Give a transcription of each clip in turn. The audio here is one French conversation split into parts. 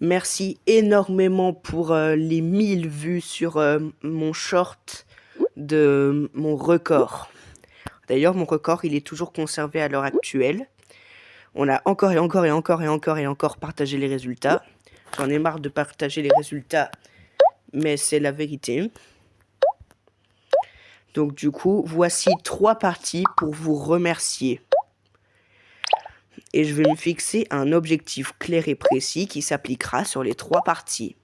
Merci énormément pour les 1000 vues sur mon short de mon record. D'ailleurs, mon record, il est toujours conservé à l'heure actuelle. On a encore et encore et encore et encore et encore partagé les résultats. J'en ai marre de partager les résultats, mais c'est la vérité. Donc du coup, voici 3 parties pour vous remercier. Et je vais me fixer un objectif clair et précis qui s'appliquera sur les 3 parties.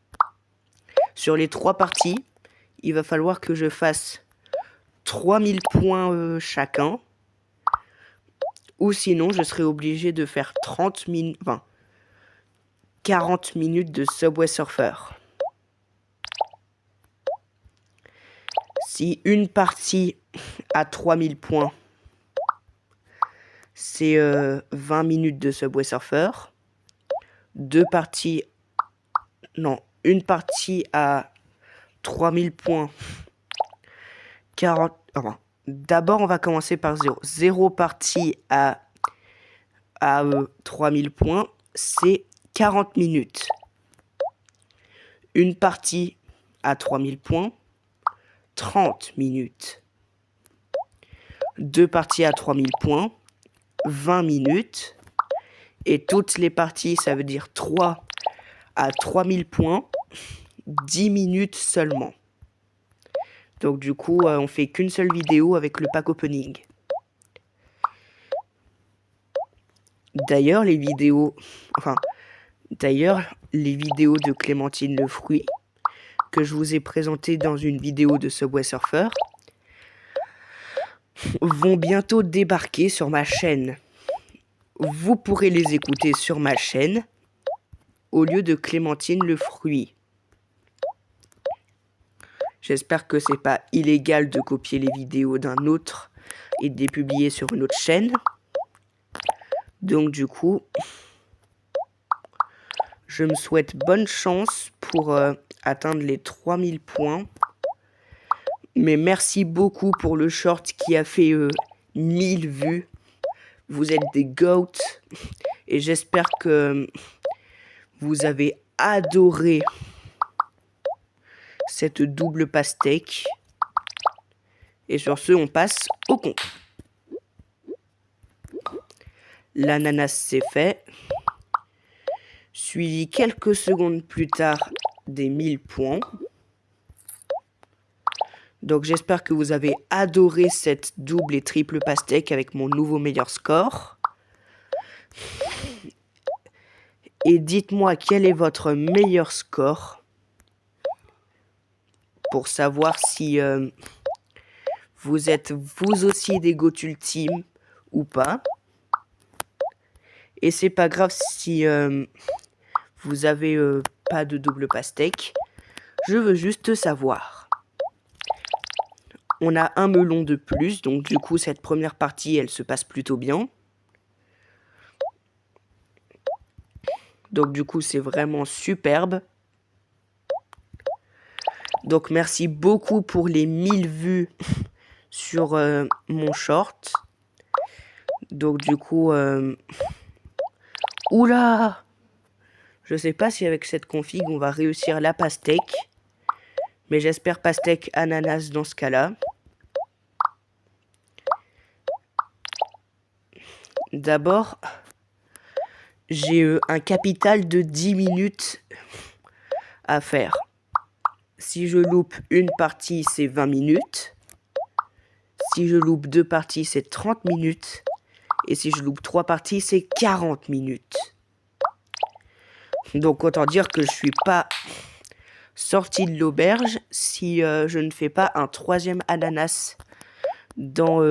Sur les 3 parties, il va falloir que je fasse 3000 points chacun. Ou sinon, je serai obligé de faire 40 minutes de Subway Surfer. Si une partie a 3000 points, c'est 20 minutes de Subway Surfer. Une partie à 3000 points. D'abord, on va commencer par 0. 0 partie à 3000 points, c'est 40 minutes. Une partie à 3000 points, 30 minutes. 2 parties à 3000 points, 20 minutes. Et toutes les parties, ça veut dire 3 à 3000 points, 10 minutes seulement. Donc du coup, on fait qu'une seule vidéo avec le pack opening. D'ailleurs, les vidéos de Clémentine le fruit que je vous ai présentées dans une vidéo de Subway Surfer vont bientôt débarquer sur ma chaîne. Vous pourrez les écouter sur ma chaîne au lieu de Clémentine le fruit. J'espère que c'est pas illégal de copier les vidéos d'un autre et de les publier sur une autre chaîne. Donc du coup, je me souhaite bonne chance pour atteindre les 3000 points. Mais merci beaucoup pour le short qui a fait 1000 vues. Vous êtes des goats. Et j'espère que vous avez adoré cette double pastèque. Et sur ce, on passe au compte. L'ananas, c'est fait. Suivi quelques secondes plus tard des 1000 points. Donc j'espère que vous avez adoré cette double et triple pastèque avec mon nouveau meilleur score. Et dites-moi quel est votre meilleur score pour savoir si vous êtes vous aussi des GOAT ultimes ou pas. Et c'est pas grave si vous avez pas de double pastèque. Je veux juste savoir. On a un melon de plus, donc du coup cette première partie elle se passe plutôt bien. Donc du coup c'est vraiment superbe. Donc merci beaucoup pour les 1000 vues sur mon short. Donc du coup... Oula! Je sais pas si avec cette config on va réussir la pastèque. Mais j'espère pastèque ananas dans ce cas-là. D'abord, j'ai un capital de 10 minutes à faire. Si je loupe une partie, c'est 20 minutes. Si je loupe 2 parties, c'est 30 minutes. Et si je loupe 3 parties, c'est 40 minutes. Donc autant dire que je suis pas sorti de l'auberge si je ne fais pas un 3e ananas dans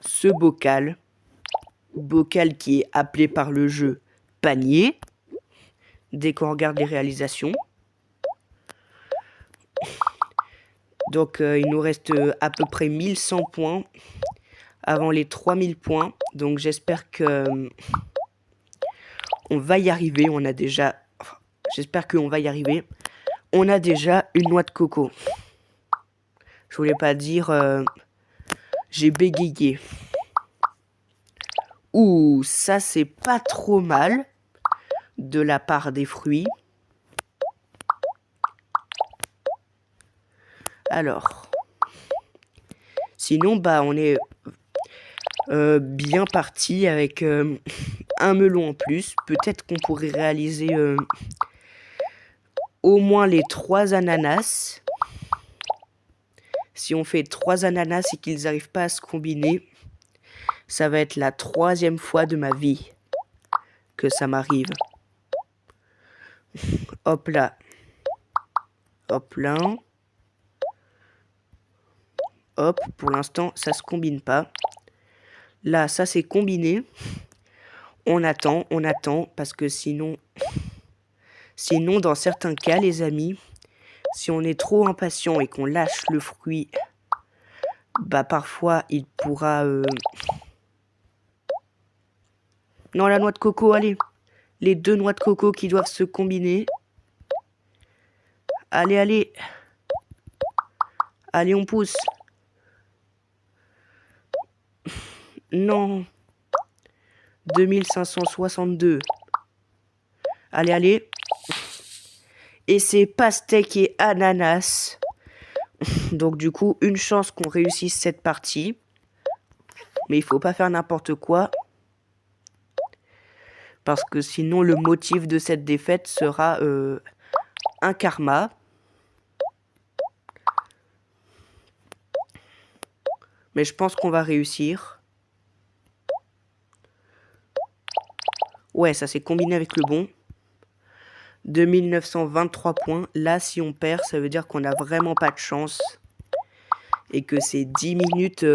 ce bocal. Bocal qui est appelé par le jeu panier. Dès qu'on regarde les réalisations. Donc il nous reste à peu près 1100 points avant les 3000 points. Donc j'espère que on va y arriver. J'espère qu'on va y arriver. On a déjà une noix de coco. Je voulais pas dire... j'ai bégayé. Ouh, ça c'est pas trop mal. de la part des fruits. Alors, sinon, bah, on est bien parti avec un melon en plus. Peut-être qu'on pourrait réaliser au moins les 3 ananas. Si on fait 3 ananas et qu'ils n'arrivent pas à se combiner, ça va être la 3e fois de ma vie que ça m'arrive. Hop là. Hop là. Hop, pour l'instant, ça se combine pas. Là, ça s'est combiné. On attend, parce que sinon, dans certains cas, les amis, si on est trop impatient et qu'on lâche le fruit, bah parfois, il pourra... Non, la noix de coco, allez. Les 2 noix de coco qui doivent se combiner. Allez, allez. Allez, on pousse. Non. 2562. Allez, allez. Et c'est pastèque et ananas. Donc du coup, une chance qu'on réussisse cette partie. Mais il faut pas faire n'importe quoi. Parce que sinon, le motif de cette défaite sera un karma. Mais je pense qu'on va réussir. Ouais, ça s'est combiné avec le bon. 2923 points. Là, si on perd, ça veut dire qu'on n'a vraiment pas de chance. Et que c'est 10 minutes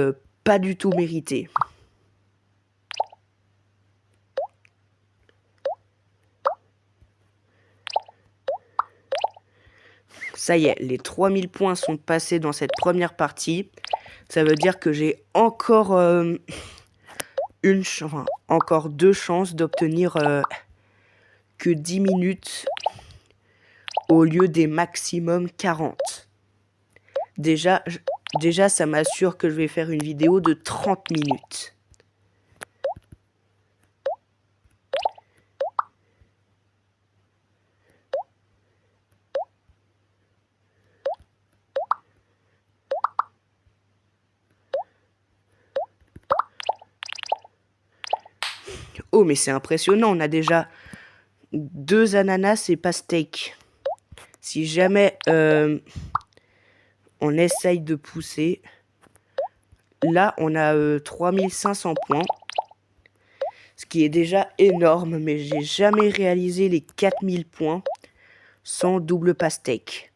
pas du tout méritées. Ça y est, les 3000 points sont passés dans cette première partie. Ça veut dire que j'ai encore encore 2 chances d'obtenir que 10 minutes au lieu des maximum 40. Déjà, ça m'assure que je vais faire une vidéo de 30 minutes. Oh, mais c'est impressionnant, on a déjà 2 ananas et pastèque. Si jamais on essaye de pousser, là on a 3500 points. Ce qui est déjà énorme, mais j'ai jamais réalisé les 4000 points sans double pastèque.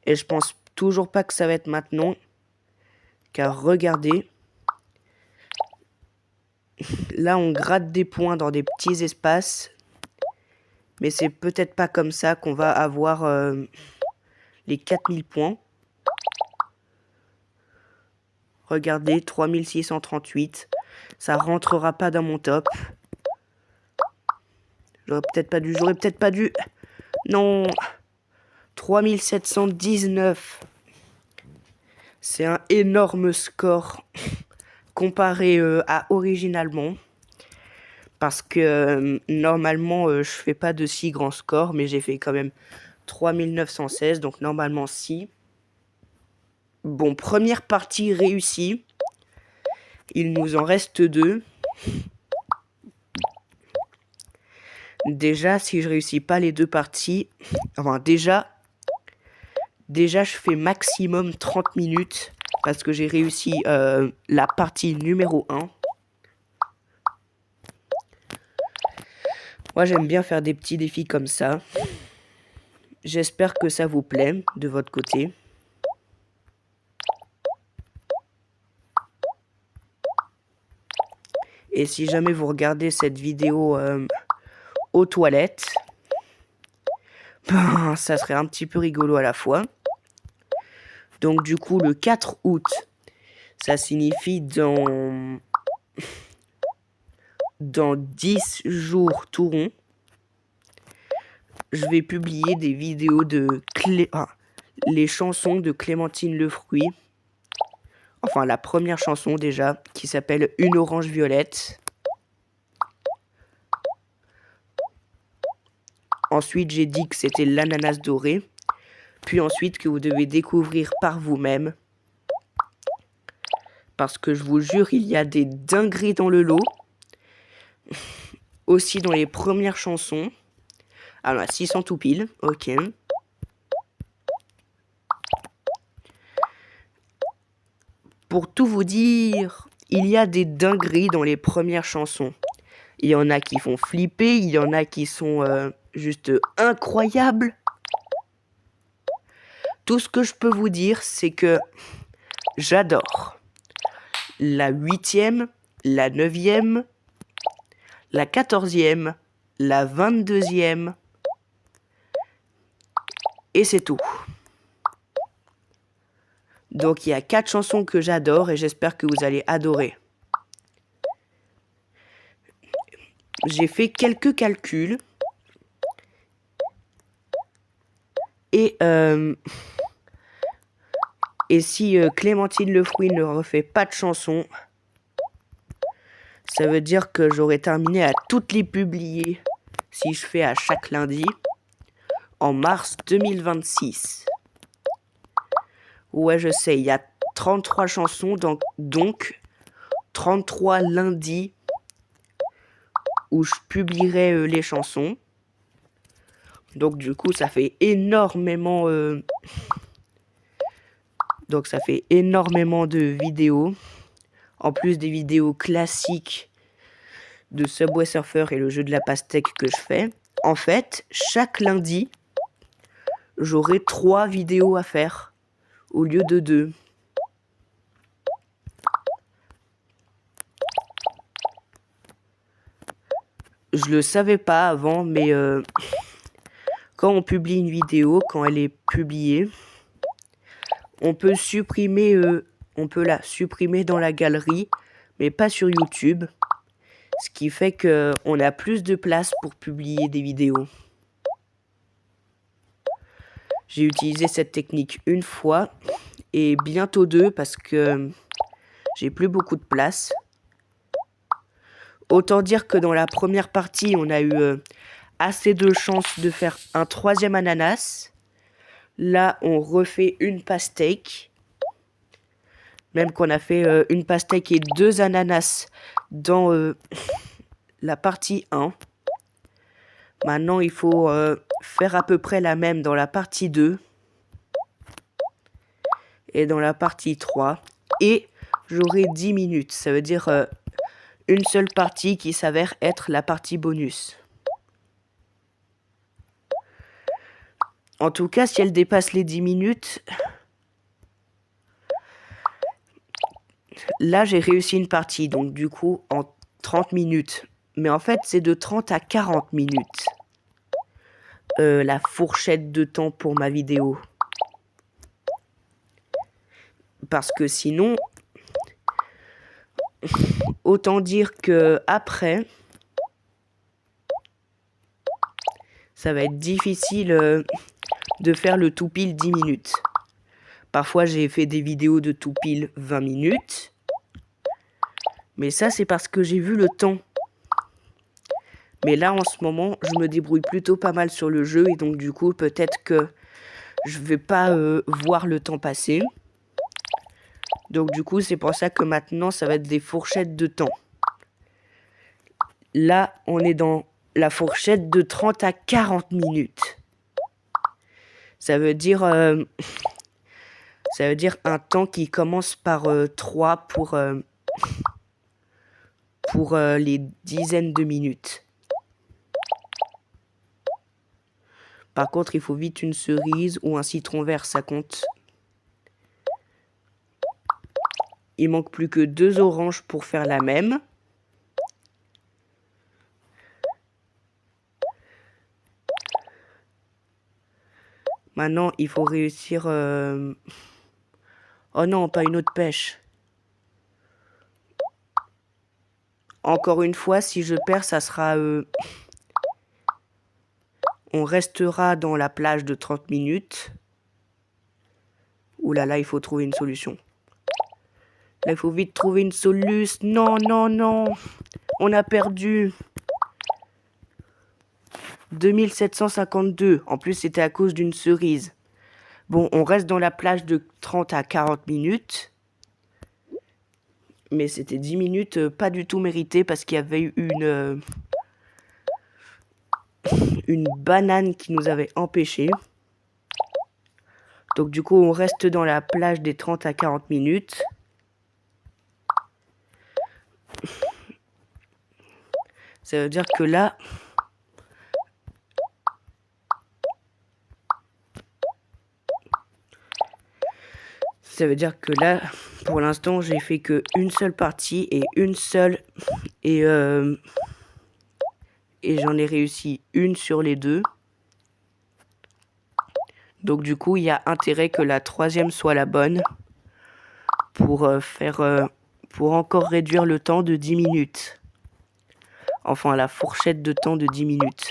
Et je pense toujours pas que ça va être maintenant. Car regardez, là on gratte des points dans des petits espaces. Mais c'est peut-être pas comme ça qu'on va avoir les 4000 points. Regardez, 3638. Ça rentrera pas dans mon top. J'aurais peut-être pas dû. Non. 3719. C'est un énorme score comparé à originalement. Parce que normalement, je fais pas de si grands scores, mais j'ai fait quand même 3916, donc normalement si. Bon, première partie réussie. Il nous en reste 2. Déjà, si je réussis pas les 2 parties, enfin déjà je fais maximum 30 minutes parce que j'ai réussi la partie numéro 1. Moi, j'aime bien faire des petits défis comme ça. J'espère que ça vous plaît de votre côté. Et si jamais vous regardez cette vidéo aux toilettes, ben, ça serait un petit peu rigolo à la fois. Donc du coup, le 4 août, ça signifie dans 10 jours tout rond, je vais publier des vidéos de les chansons de Clémentine Lefruit. Enfin, la première chanson déjà, qui s'appelle Une orange violette. Ensuite, j'ai dit que c'était l'ananas doré. Puis ensuite, que vous devez découvrir par vous-même. Parce que je vous jure, il y a des dingueries dans le lot. Aussi dans les premières chansons. Alors, 600 tout pile, ok. Pour tout vous dire, il y a des dingueries dans les premières chansons. Il y en a qui font flipper, il y en a qui sont juste incroyables. Tout ce que je peux vous dire, c'est que j'adore la 8e, la 9e, la 14e, la 22e, et c'est tout. Donc il y a 4 chansons que j'adore et j'espère que vous allez adorer. J'ai fait quelques calculs. Et si Clémentine Le Fruit ne refait pas de chansons, ça veut dire que j'aurais terminé à toutes les publier si je fais à chaque lundi en mars 2026. Ouais, je sais, il y a 33 chansons, donc 33 lundis où je publierai les chansons. Donc du coup, ça fait énormément... Donc ça fait énormément de vidéos. En plus des vidéos classiques de Subway Surfer et le jeu de la pastèque que je fais. En fait, chaque lundi, j'aurai 3 vidéos à faire au lieu de 2. Je le savais pas avant, mais quand on publie une vidéo, quand elle est publiée, on peut la supprimer dans la galerie, mais pas sur YouTube. Ce qui fait qu'on a plus de place pour publier des vidéos. J'ai utilisé cette technique une fois et bientôt 2 parce que j'ai plus beaucoup de place. Autant dire que dans la première partie, on a eu assez de chances de faire un 3e ananas. Là, on refait une pastèque. Même qu'on a fait une pastèque et 2 ananas dans la partie 1. Maintenant, il faut faire à peu près la même dans la partie 2. Et dans la partie 3. Et j'aurai 10 minutes. Ça veut dire une seule partie qui s'avère être la partie bonus. En tout cas, si elle dépasse les 10 minutes... Là, j'ai réussi une partie. Donc, du coup, en 30 minutes. Mais en fait, c'est de 30 à 40 minutes. La fourchette de temps pour ma vidéo. Parce que sinon... Autant dire que après, ça va être difficile de faire le tout pile 10 minutes. Parfois, j'ai fait des vidéos de tout pile 20 minutes. Mais ça, c'est parce que j'ai vu le temps. Mais là, en ce moment, je me débrouille plutôt pas mal sur le jeu. Et donc, du coup, peut-être que je vais pas voir le temps passer. Donc, du coup, c'est pour ça que maintenant, ça va être des fourchettes de temps. Là, on est dans la fourchette de 30 à 40 minutes. Ça veut dire un temps qui commence par 3 pour les dizaines de minutes. Par contre, il faut vite une cerise ou un citron vert, ça compte. Il manque plus que 2 oranges pour faire la même. Maintenant, il faut réussir... Oh non, pas une autre pêche. Encore une fois, si je perds, ça sera... On restera dans la plage de 30 minutes. Ouh là là, il faut trouver une solution. Là, il faut vite trouver une solution. Non, non, non. On a perdu. 2752. En plus, c'était à cause d'une cerise. Bon, on reste dans la plage de 30 à 40 minutes. Mais c'était 10 minutes pas du tout méritées parce qu'il y avait eu une banane qui nous avait empêchés. Donc du coup, on reste dans la plage des 30 à 40 minutes. Ça veut dire que là... Ça veut dire que là, pour l'instant, j'ai fait que une seule partie et une seule... Et j'en ai réussi une sur les deux. Donc du coup, il y a intérêt que la troisième soit la bonne pour pour encore réduire le temps de 10 minutes. Enfin, la fourchette de temps de 10 minutes.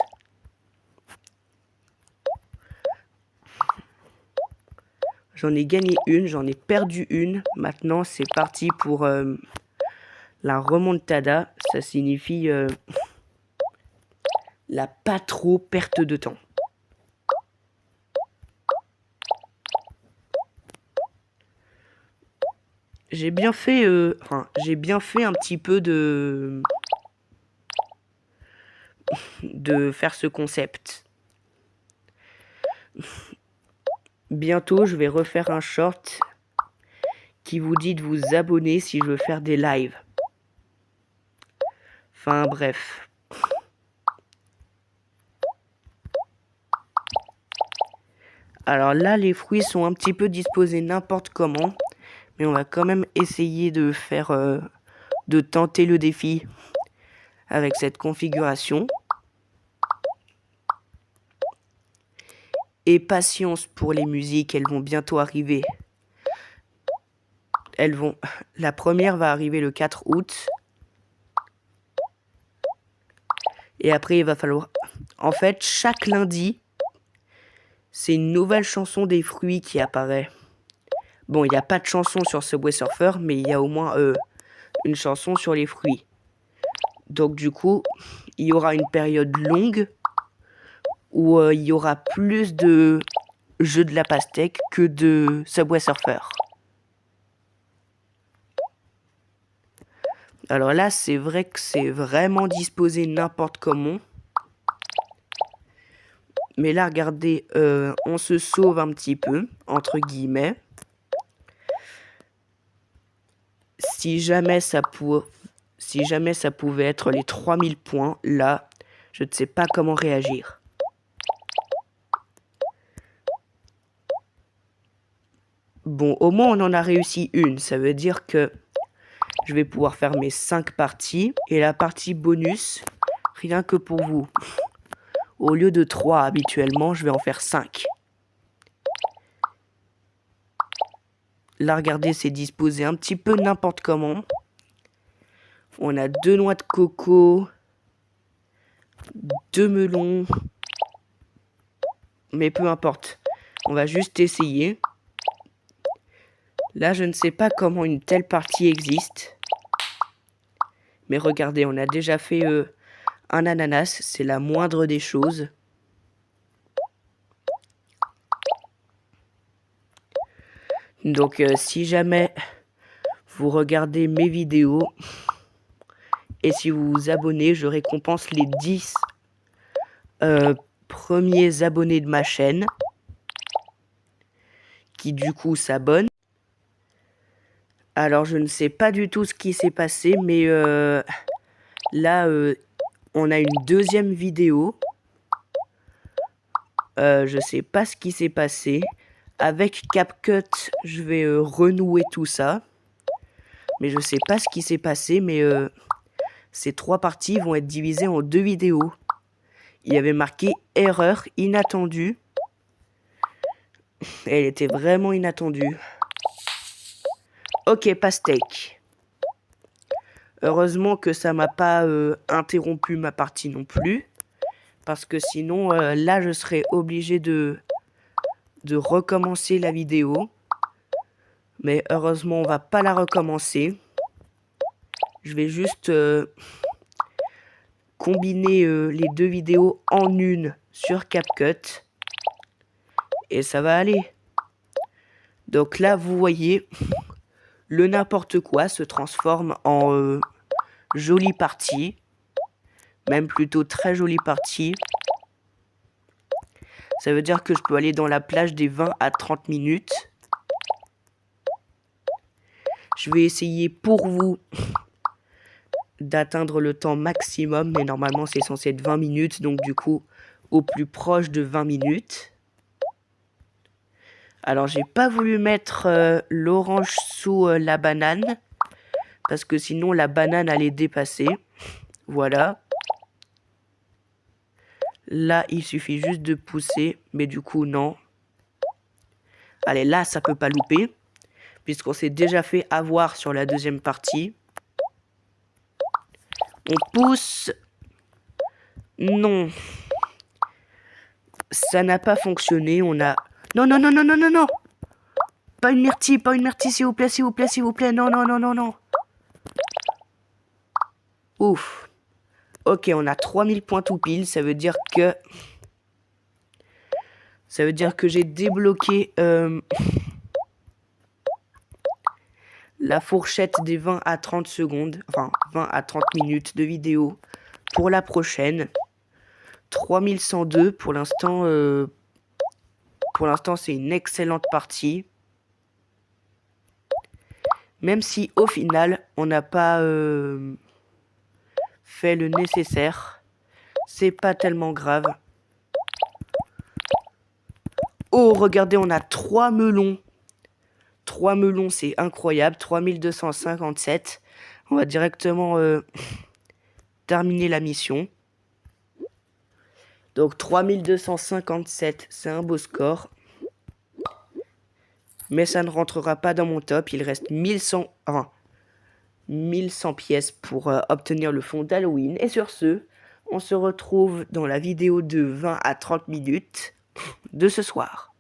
J'en ai gagné une, j'en ai perdu une. Maintenant, c'est parti pour la remontada. Ça signifie la pas trop perte de temps. J'ai bien fait un petit peu de faire ce concept. Bientôt, je vais refaire un short qui vous dit de vous abonner si je veux faire des lives. Enfin, bref. Alors là, les fruits sont un petit peu disposés n'importe comment. Mais on va quand même essayer de faire... de tenter le défi avec cette configuration. Et patience pour les musiques, elles vont bientôt arriver. La première va arriver le 4 août. Et après, il va falloir... En fait, chaque lundi, c'est une nouvelle chanson des fruits qui apparaît. Bon, il n'y a pas de chanson sur Subway Surfer, mais il y a au moins une chanson sur les fruits. Donc du coup, il y aura une période longue où il y aura plus de jeux de la pastèque que de Subway Surfer. Alors là, c'est vrai que c'est vraiment disposé n'importe comment. Mais là, regardez, on se sauve un petit peu, entre guillemets. Si jamais ça pouvait être les 3000 points, là, je ne sais pas comment réagir. Bon, au moins on en a réussi une. Ça veut dire que je vais pouvoir faire mes 5 parties. Et la partie bonus, rien que pour vous. Au lieu de 3 habituellement, je vais en faire 5. Là, regardez, c'est disposé un petit peu n'importe comment. On a 2 noix de coco, 2 melons. Mais peu importe. On va juste essayer. Là, je ne sais pas comment une telle partie existe. Mais regardez, on a déjà fait un ananas. C'est la moindre des choses. Donc, si jamais vous regardez mes vidéos et si vous vous abonnez, je récompense les 10 premiers abonnés de ma chaîne qui du coup s'abonnent. Alors, je ne sais pas du tout ce qui s'est passé, mais là, on a une deuxième vidéo. Je sais pas ce qui s'est passé. Avec CapCut, je vais renouer tout ça. Mais je sais pas ce qui s'est passé, mais ces 3 parties vont être divisées en 2 vidéos. Il y avait marqué erreur inattendue. Elle était vraiment inattendue. Ok, pastèque. Heureusement que ça m'a pas interrompu ma partie non plus. Parce que sinon, là, je serais obligé de recommencer la vidéo. Mais heureusement, on va pas la recommencer. Je vais juste combiner les deux vidéos en une sur CapCut. Et ça va aller. Donc là, vous voyez, le n'importe quoi se transforme en jolie partie. Même plutôt très jolie partie. Ça veut dire que je peux aller dans la plage des 20 à 30 minutes. Je vais essayer pour vous d'atteindre le temps maximum. Mais normalement, c'est censé être 20 minutes. Donc du coup, au plus proche de 20 minutes. Alors, j'ai pas voulu mettre l'orange sous la banane. Parce que sinon, la banane allait dépasser. Voilà. Là, il suffit juste de pousser. Mais du coup, non. Allez, là, ça peut pas louper. Puisqu'on s'est déjà fait avoir sur la deuxième partie. On pousse. Non. Ça n'a pas fonctionné. On a... Non, non, non, non, non, non, non. Pas une myrtille, s'il vous plaît, s'il vous plaît, s'il vous plaît. Non, non, non, non, non. Ouf. Ok, on a 3000 points tout pile. Ça veut dire que... j'ai débloqué... la fourchette des 20 à 30 secondes, enfin 20 à 30 minutes de vidéo pour la prochaine. 3102 pour l'instant. C'est une excellente partie. Même si au final, on n'a pas fait le nécessaire. C'est pas tellement grave. Oh, regardez, on a 3 melons. 3 melons, c'est incroyable. 3257. On va directement terminer la mission. Donc 3257, c'est un beau score. Mais ça ne rentrera pas dans mon top. Il reste 1100 pièces pour obtenir le fond d'Halloween. Et sur ce, on se retrouve dans la vidéo de 20 à 30 minutes de ce soir.